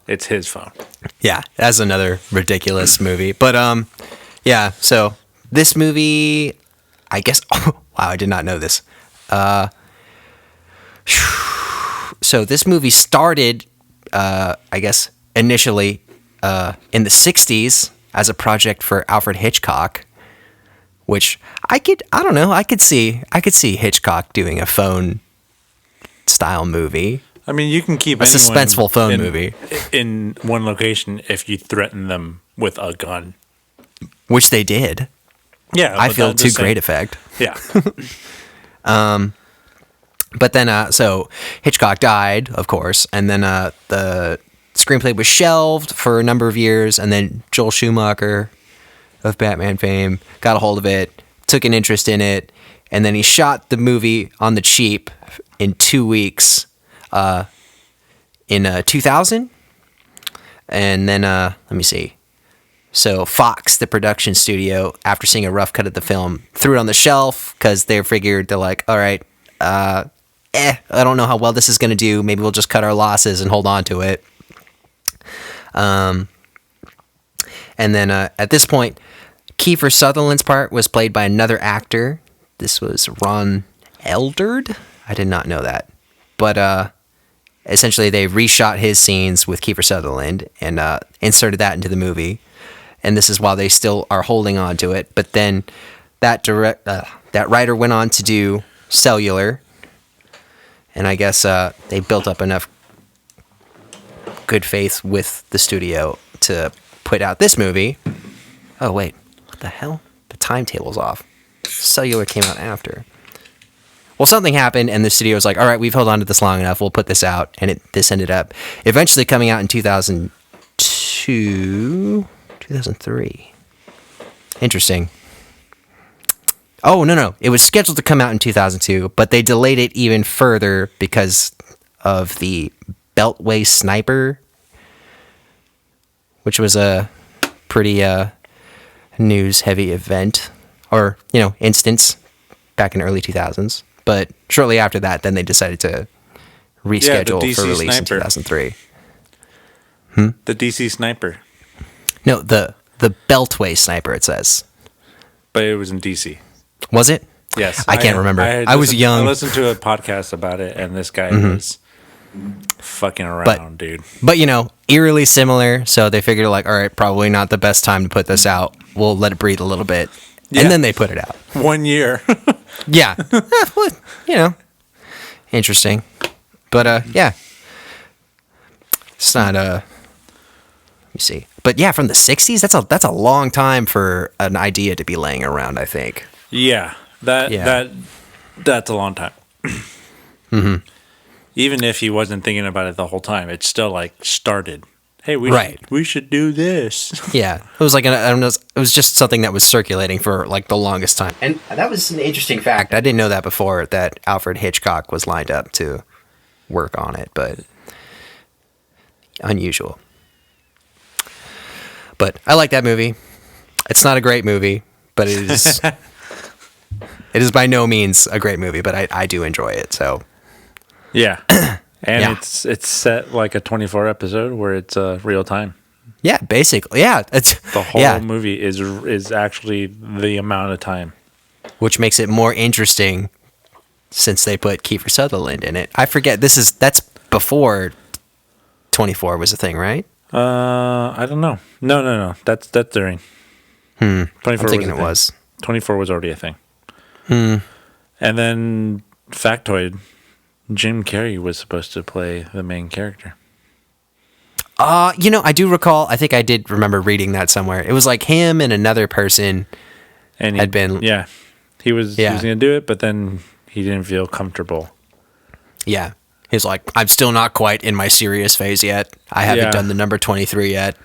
It's his phone. Yeah, that's another ridiculous movie. But yeah. So this movie, I guess. Oh, wow, I did not know this. So this movie started, I guess, initially. In the 60s as a project for Alfred Hitchcock, which I could see Hitchcock doing a phone style movie. I mean, you can keep a suspenseful phone movie in one location if you threaten them with a gun, which they did. Yeah, I feel to great effect. Yeah. But then, so Hitchcock died, of course, and then the screenplay was shelved for a number of years, and then Joel Schumacher of Batman fame got a hold of it, took an interest in it, and then he shot the movie on the cheap in 2 weeks in 2000. And then, let me see. So Fox, the production studio, after seeing a rough cut of the film, threw it on the shelf because they're like, all right, I don't know how well this is going to do. Maybe we'll just cut our losses and hold on to it. And then at this point, Kiefer Sutherland's part was played by another actor. This was Ron Eldard. I did not know that. But essentially, they reshot his scenes with Kiefer Sutherland and inserted that into the movie. And this is while they still are holding on to it. But then that writer went on to do Cellular. And I guess they built up enough good faith with the studio to put out this movie. Oh, wait. What the hell? The timetable's off. Cellular came out after. Well, something happened, and the studio was like, all right, we've held on to this long enough. We'll put this out. And this ended up eventually coming out in 2002, 2003. Interesting. Oh, no. It was scheduled to come out in 2002, but they delayed it even further because of the Beltway Sniper, which was a pretty news-heavy event, or, instance back in the early 2000s. But shortly after that, then they decided to reschedule for release in 2003. The DC Sniper. No, the Beltway Sniper, it says. But it was in DC. Was it? Yes. I can't remember. I was young. I listened to a podcast about it, and this guy was fucking around, dude. But, eerily similar, so they figured, like, all right, probably not the best time to put this out. We'll let it breathe a little bit. Yeah. And then they put it out. 1 year. Yeah. Interesting. But, yeah. It's not, let me see. But, yeah, from the 60s, that's a long time for an idea to be laying around, I think. Yeah. That's a long time. Even if he wasn't thinking about it the whole time, it's still, like, started. Hey, we should do this. Yeah, it was like it was just something that was circulating for like the longest time, and that was an interesting fact. I didn't know that before, that Alfred Hitchcock was lined up to work on it, but unusual. But I like that movie. It's not a great movie, but it is by no means a great movie, but I do enjoy it. So Yeah. And it's set like a 24 episode where it's real time. yeah, basically, yeah, it's The whole movie is actually the amount of time, which makes it more interesting since they put Kiefer Sutherland in it. I forget that's before 24 was a thing, right? I don't know. No. That's during. 24 I'm thinking it was. 24 was already a thing. And then factoid, Jim Carrey was supposed to play the main character. I do recall. I think I did remember reading that somewhere. It was like him and another person And had been. Yeah. He was going to do it, but then he didn't feel comfortable. Yeah. He's like, I'm still not quite in my serious phase yet. I haven't done the number 23 yet.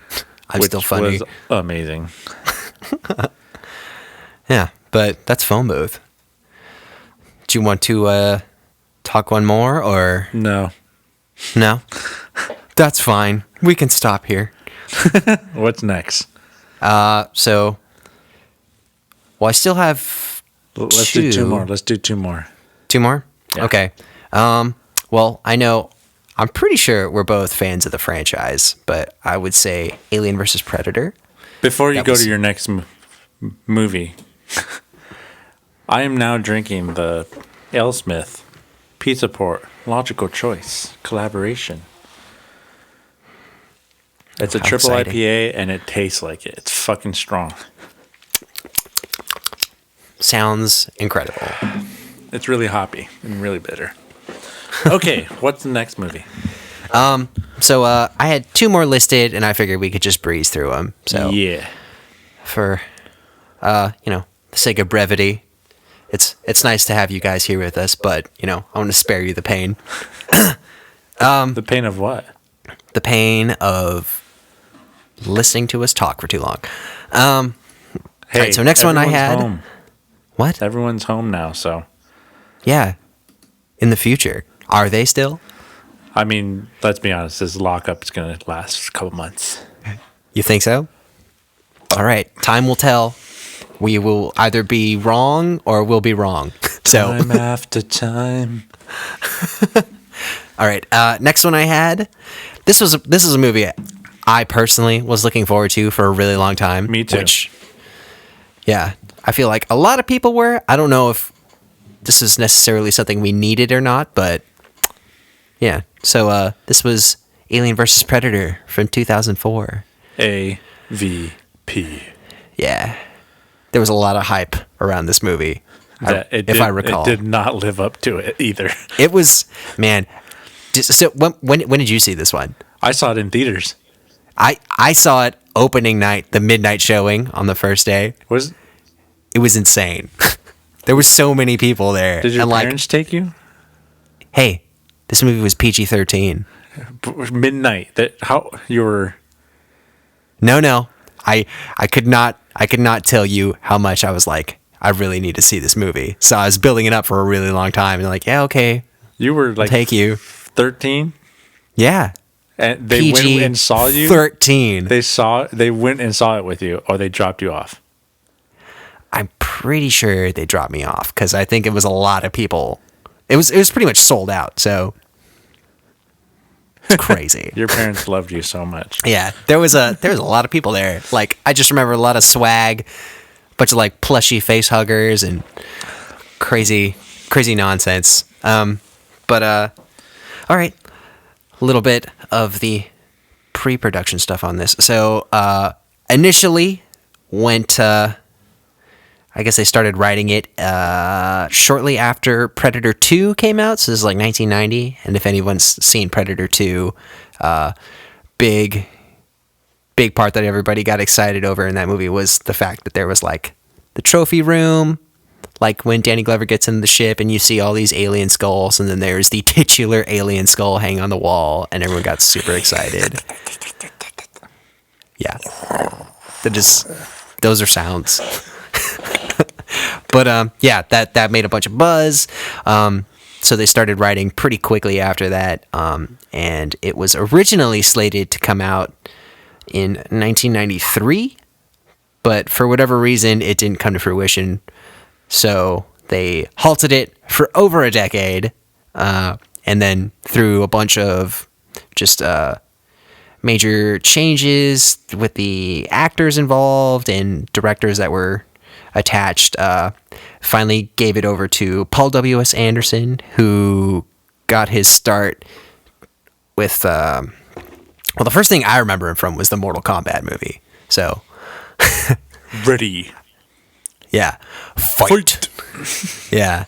I'm Which still funny. was amazing. Yeah, but that's Phone Booth. Do you want to talk one more or No. no? That's fine. We can stop here. What's next? So, well, I still have Let's do two more. Let's do two more. Two more? Yeah. Okay. Well, I'm pretty sure we're both fans of the franchise, but I would say Alien versus Predator. Before you go to your next movie, I am now drinking the Alesmith Pizza Port Logical Choice collaboration. It's a triple exciting. IPA and it tastes like it. It's fucking strong. Sounds incredible. It's really hoppy and really bitter. Okay, what's the next movie? So I had two more listed, and I figured we could just breeze through them. So Yeah. for the sake of brevity, it's nice to have you guys here with us, but I want to spare you the pain. The pain of what? The pain of listening to us talk for too long. Hey, right, so next one I had. home. What? Everyone's home now, so. Yeah. In the future. Are they still? I mean, let's be honest, this lockup is going to last a couple months. You think so? All right. Time will tell. We will either be wrong or we'll be wrong. So. Time after time. All right. Next one I had. This was a movie I personally was looking forward to for a really long time. Me too. Which, yeah, I feel like a lot of people were. I don't know if this is necessarily something we needed or not, but yeah. So this was Alien vs. Predator from 2004. AVP. Yeah. There was a lot of hype around this movie. If I recall. It did not live up to it either. It was, man. So when did you see this one? I saw it in theaters. I saw it opening night, the midnight showing on the first day. It was insane. There were so many people there. Did your parents take you? Hey, this movie was PG-13. Midnight. How you were? No. I could not tell you how much I was like, I really need to see this movie. So I was building it up for a really long time, and like, yeah, okay. You were like, take you 13. Yeah. And they went and saw you. 13. They went and saw it with you, or they dropped you off. I'm pretty sure they dropped me off because I think it was a lot of people. It was pretty much sold out. So it's crazy. Your parents loved you so much. Yeah, there was a lot of people there. Like I just remember a lot of swag, bunch of like plushy face huggers and crazy nonsense. But all right, a little bit of the pre-production stuff on this. So initially went. I guess they started writing it shortly after Predator 2 came out. So this is like 1990. And if anyone's seen Predator 2, big part that everybody got excited over in that movie was the fact that there was like the trophy room, like when Danny Glover gets in the ship and you see all these alien skulls, and then there's the titular alien skull hanging on the wall, and everyone got super excited. Yeah. Those are sounds. But yeah, that made a bunch of buzz. So they started writing pretty quickly after that. And it was originally slated to come out in 1993, but for whatever reason, it didn't come to fruition. So they halted it for over a decade, and then through a bunch of just major changes with the actors involved and directors that were attached, finally gave it over to Paul W.S. Anderson, who got his start with, well, the first thing I remember him from was the Mortal Kombat movie. So, ready. Yeah. Fight. Yeah.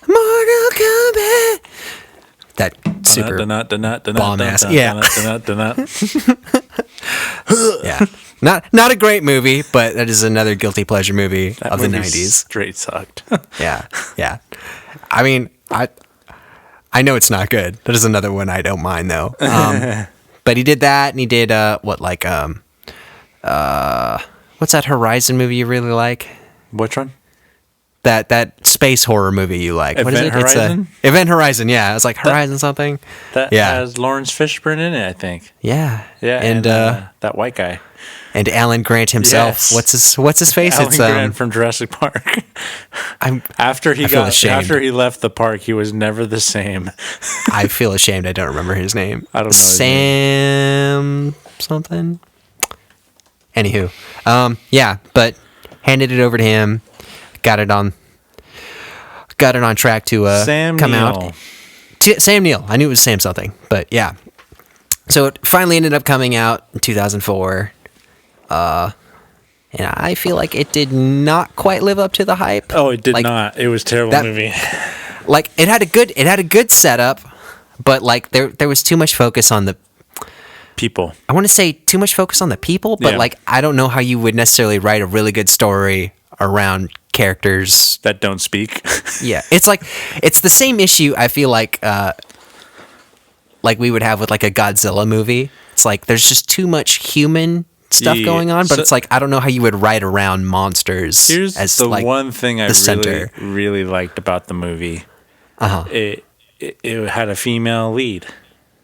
Mortal Kombat. That super bomb ass. Yeah. Yeah. Not a great movie, but that is another guilty pleasure movie of the 90s. Straight sucked. Yeah. Yeah. I mean, I know it's not good. That is another one I don't mind though. But he did that, and he did what's that Horizon movie you really like? Which one? That space horror movie you like. What is it? Horizon? It's Event Horizon, yeah. It's like Horizon something. That has Lawrence Fishburne in it, I think. Yeah. Yeah. And that white guy. And Alan Grant himself. Yes. What's his face? Alan Grant from Jurassic Park. After he left the park, he was never the same. I feel ashamed I don't remember his name. I don't know. Sam something. Anywho. Yeah, but handed it over to him. Got it on track to come out. Sam Neill. I knew it was Sam something, but yeah. So it finally ended up coming out in 2004. And I feel like it did not quite live up to the hype. Oh, it did not. It was a terrible movie. Like it had a good setup, but like there was too much focus on the people. I want to say too much focus on the people, but like I don't know how you would necessarily write a really good story around characters that don't speak. Yeah, it's the same issue I feel like we would have with like a Godzilla movie. It's like there's just too much human stuff going on, but it's like I don't know how you would write around monsters. Here's as the like one thing I center. really liked about the movie. It had a female lead.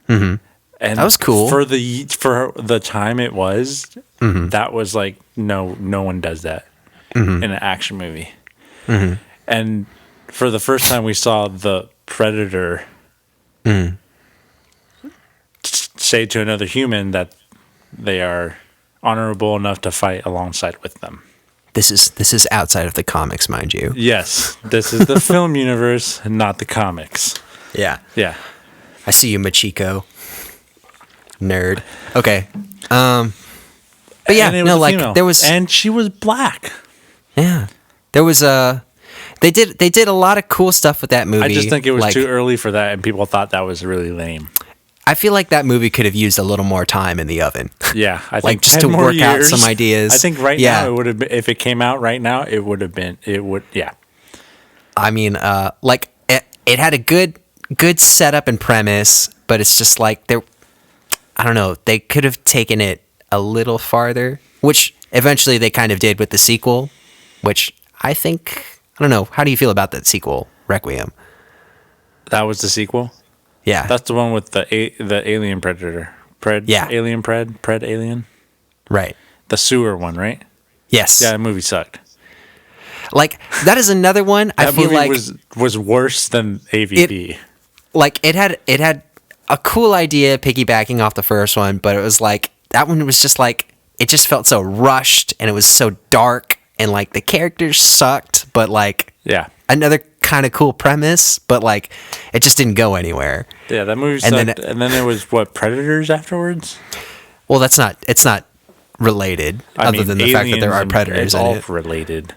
Mm-hmm. And that was cool for the time it was. Mm-hmm. That was like no one does that in an action movie. Mm-hmm. And for the first time, we saw the Predator say to another human that they are honorable enough to fight alongside with them. This is outside of the comics, mind you. Yes, this is the film universe, not the comics. Yeah. Yeah. I see you, Machiko. Nerd. Okay. But yeah, no, like female. There was, and she was black. Yeah. There was they did a lot of cool stuff with that movie. I just think it was too early for that, and people thought that was really lame. I feel like that movie could have used a little more time in the oven. Yeah, I think like just to work out some ideas. I think now it would have been, if it came out right now, it would. Yeah. I mean, like it had a good setup and premise, but it's just like I don't know. They could have taken it a little farther, which eventually they kind of did with the sequel. Which I think, I don't know. How do you feel about that sequel, Requiem? That was the sequel. Yeah, that's the one with the alien predator. Pred alien. Right. The sewer one, right? Yes. Yeah, that movie sucked. Like that is another one. I feel like was worse than AVP. It had a cool idea piggybacking off the first one, but it was like that one was just like it just felt so rushed and it was so dark and like the characters sucked, but like another kind of cool premise, but like it just didn't go anywhere. Yeah, that movie sucked. And then there was Predators afterwards. Well, it's not related other than the fact that there are predators in it. It's all related.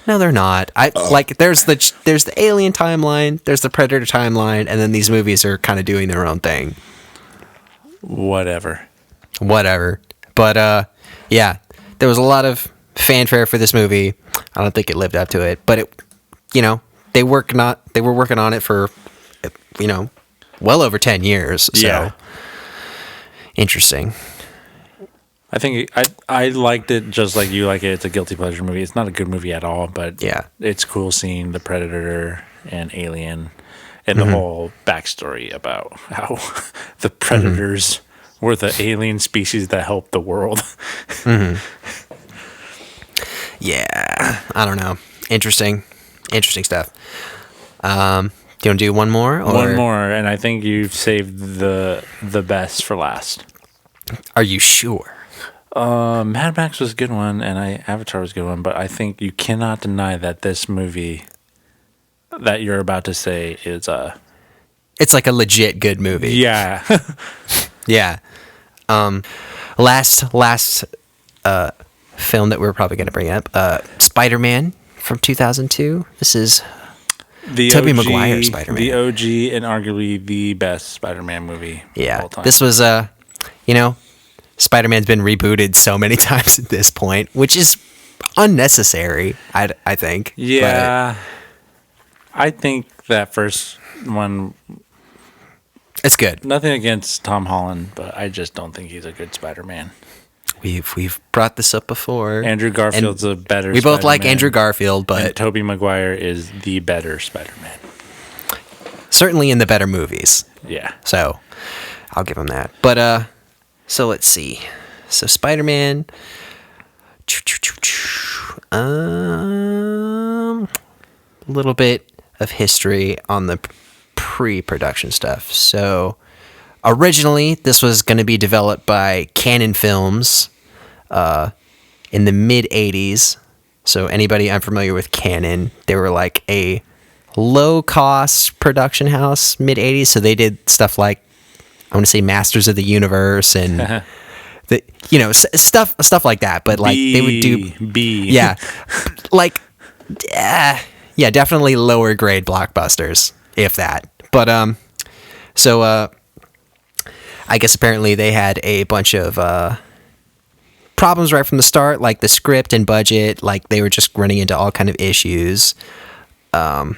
No, they're not. Like there's the Alien timeline, there's the Predator timeline, and then these movies are kind of doing their own thing. Whatever. But yeah, there was a lot of fanfare for this movie. I don't think it lived up to it, but it, they were working on it for, well over 10 years. So interesting. I think I liked it just like you like it. It's a guilty pleasure movie. It's not a good movie at all, but it's cool seeing the Predator and Alien and the whole backstory about how the Predators were the alien species that helped the world. Yeah, I don't know. Interesting stuff. Do you want to do one more? Or? One more, and I think you've saved the best for last. Are you sure? Mad Max was a good one, and Avatar was a good one, but I think you cannot deny that this movie that you're about to say is It's like a legit good movie. Yeah. Yeah. Last film that we're probably going to bring up, Spider-Man from 2002. This is the Tobey OG, Maguire Spider-Man. The OG and arguably the best Spider-Man movie of all time. This was, Spider-Man's been rebooted so many times at this point, which is unnecessary, I think. Yeah. But I think that first one... It's good. Nothing against Tom Holland, but I just don't think he's a good Spider-Man. We've brought this up before. Andrew Garfield's a better We both Spider-Man, like Andrew Garfield, but... And Tobey Maguire is the better Spider-Man. Certainly in the better movies. Yeah. So, I'll give him that. But, so let's see. So, Spider-Man... A little bit of history on the pre-production stuff. So originally this was going to be developed by Canon Films in the mid 80s. So anybody unfamiliar with Canon, they were like a low cost production house mid 80s. So they did stuff like, I want to say Masters of the Universe and stuff like that. But like they would do yeah, like yeah, definitely lower grade blockbusters, if that. But so I guess apparently they had a bunch of problems right from the start, like the script and budget. Like they were just running into all kind of issues. Like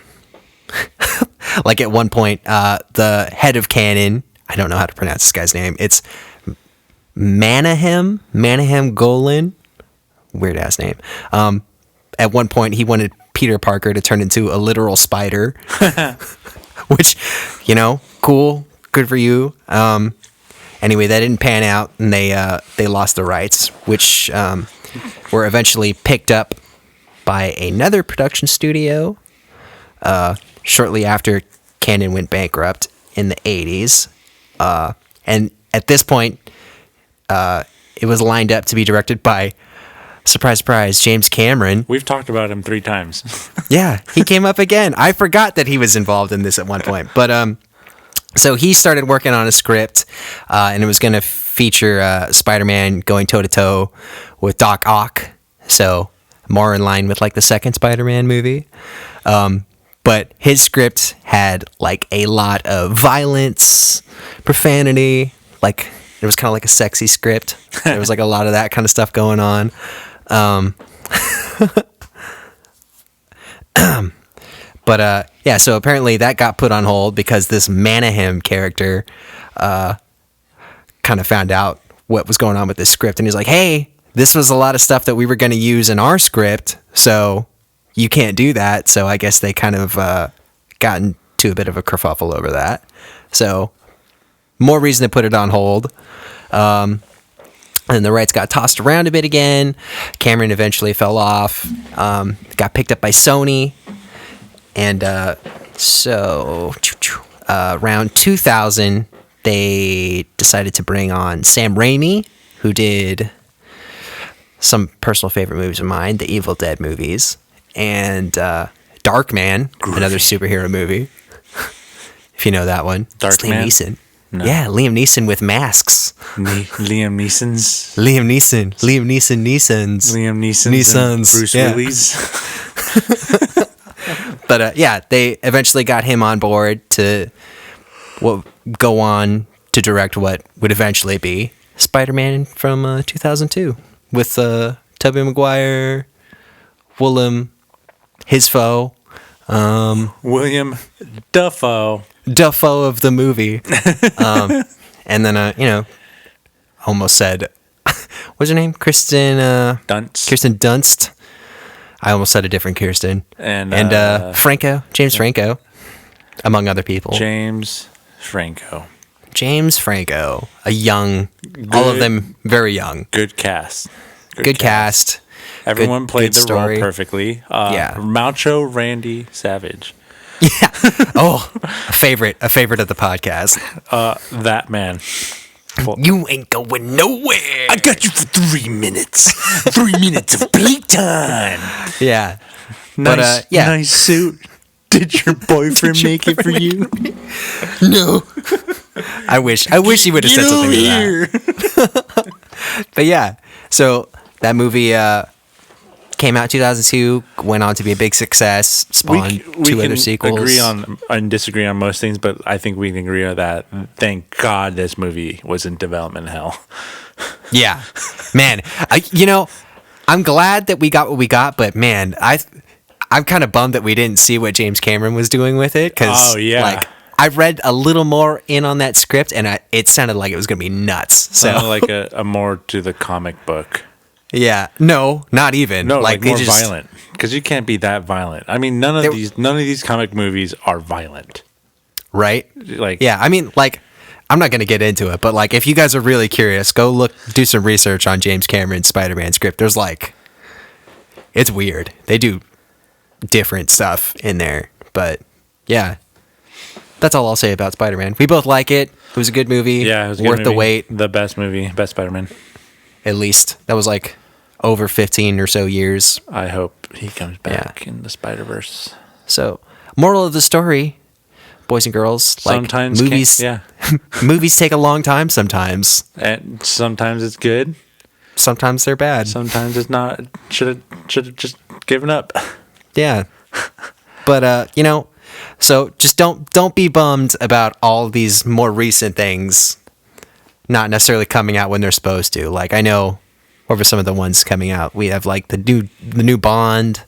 at one point, the head of Canon, I don't know how to pronounce this guy's name. It's Manahem Golan, weird ass name. At one point, he wanted Peter Parker to turn into a literal spider, which, cool, good for you. Anyway, that didn't pan out, and they lost the rights, which were eventually picked up by another production studio shortly after Canon went bankrupt in the 80s. And at this point, it was lined up to be directed by, surprise, surprise, James Cameron. We've talked about him 3 times. Yeah, he came up again. I forgot that he was involved in this at one point. But so he started working on a script, and it was going to feature Spider-Man going toe-to-toe with Doc Ock. So more in line with like the second Spider-Man movie. But his script had like a lot of violence, profanity, like it was kind of like a sexy script. There was like a lot of that kind of stuff going on. But yeah, so apparently that got put on hold because this Manahem character kind of found out what was going on with this script, and he's like, hey, this was a lot of stuff that we were going to use in our script, so you can't do that. So I guess they kind of got into a bit of a kerfuffle over that. So more reason to put it on hold. And the rights got tossed around a bit again. Cameron eventually fell off. Got picked up by Sony. And so around 2000, they decided to bring on Sam Raimi, who did some personal favorite movies of mine, the Evil Dead movies, and Darkman, another superhero movie, if you know that one. Darkman? Liam Neeson. No. Yeah, Liam Neeson with masks. Liam Neeson's. Bruce Willis. But yeah, they eventually got him on board to go on to direct what would eventually be Spider-Man from 2002 with Tobey Maguire, Willem, his foe, William Dafoe of the movie, and then almost said, what's her name? Kirsten Dunst. I almost said a different Kirsten. And James Franco, among other people. James Franco, a young, all of them very young. Good cast. Good cast. Everyone played good the role story. perfectly. Yeah. Macho Randy Savage. Yeah. Oh, a favorite of the podcast. That man. You ain't going nowhere. I got you for 3 minutes. 3 minutes of playtime. Yeah. Nice, yeah. nice suit. Did your boyfriend make it for you? No. I wish he would have said something to that. But yeah, so that movie came out 2002, went on to be a big success, spawned two other sequels. Agree on and disagree on most things, but I think we can agree on that. Thank God this movie was in development hell. Yeah, man. I'm glad that we got what we got, but man, I'm kind of bummed that we didn't see what James Cameron was doing with it. Cause, I read a little more in on that script, and it sounded like it was going to be nuts. So like a more to the comic book. Yeah, no, not even. No, like more violent, because you can't be that violent. I mean, none of these comic movies are violent, right? Like, yeah, I mean, like, I'm not going to get into it, but like, if you guys are really curious, go do some research on James Cameron's Spider-Man script. There's it's weird. They do different stuff in there, but yeah, that's all I'll say about Spider-Man. We both like it. It was a good movie. Yeah, it was worth the wait. The best movie, best Spider-Man. At least that was over 15 or so years. I hope he comes back in the Spider-Verse. So, moral of the story, boys and girls, sometimes movies. Movies take a long time. Sometimes, and sometimes it's good. Sometimes they're bad. Sometimes it's not. Should have just given up. Yeah, but so just don't be bummed about all these more recent things not necessarily coming out when they're supposed to. Like, I know over some of the ones coming out, we have the new Bond.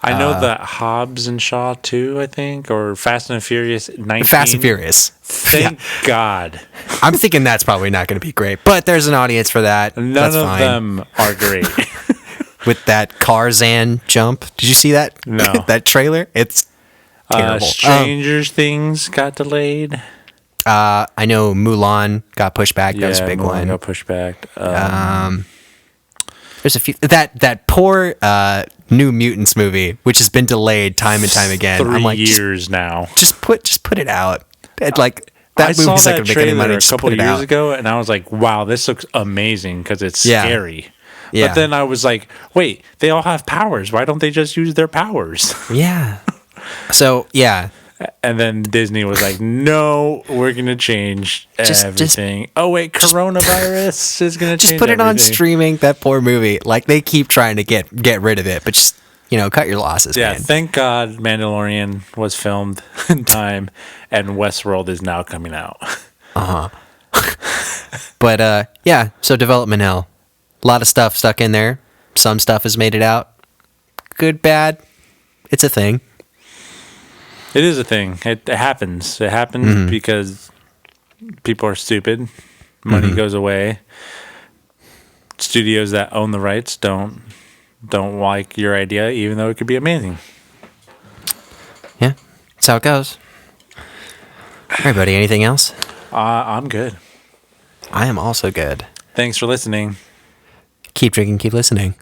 I know that Hobbs and Shaw 2, I think, or Fast and Furious 19. Fast and Furious. Thank God. I'm thinking that's probably not going to be great, but there's an audience for that. None of them are great. With that Tarzan jump. Did you see that? No. That trailer? It's terrible. Stranger Things got delayed. I know Mulan got pushed back. That was a big Mulan one. Got pushed back. There's a few that poor New Mutants movie, which has been delayed time and time again. 3 I'm like, years now. Just put it out. That I saw movie's not that gonna make any money. trailer a couple of years ago, and I was like, "Wow, this looks amazing" because it's scary. Yeah. But then I was like, "Wait, they all have powers. Why don't they just use their powers?" Yeah. So yeah. And then Disney was like, "No, we're gonna change everything." Oh wait, coronavirus is gonna change. Just put it everything. on streaming. That poor movie. Like, they keep trying to get rid of it, but just cut your losses. Yeah, man. thank God Mandalorian was filmed in time, and Westworld is now coming out. But yeah. So development hell. A lot of stuff stuck in there. Some stuff has made it out. Good, bad. It's a thing. It is a thing. It happens. It happens because people are stupid. Money goes away. Studios that own the rights don't like your idea, even though it could be amazing. Yeah, that's how it goes. All right, buddy. Anything else? I'm good. I am also good. Thanks for listening. Keep drinking, keep listening.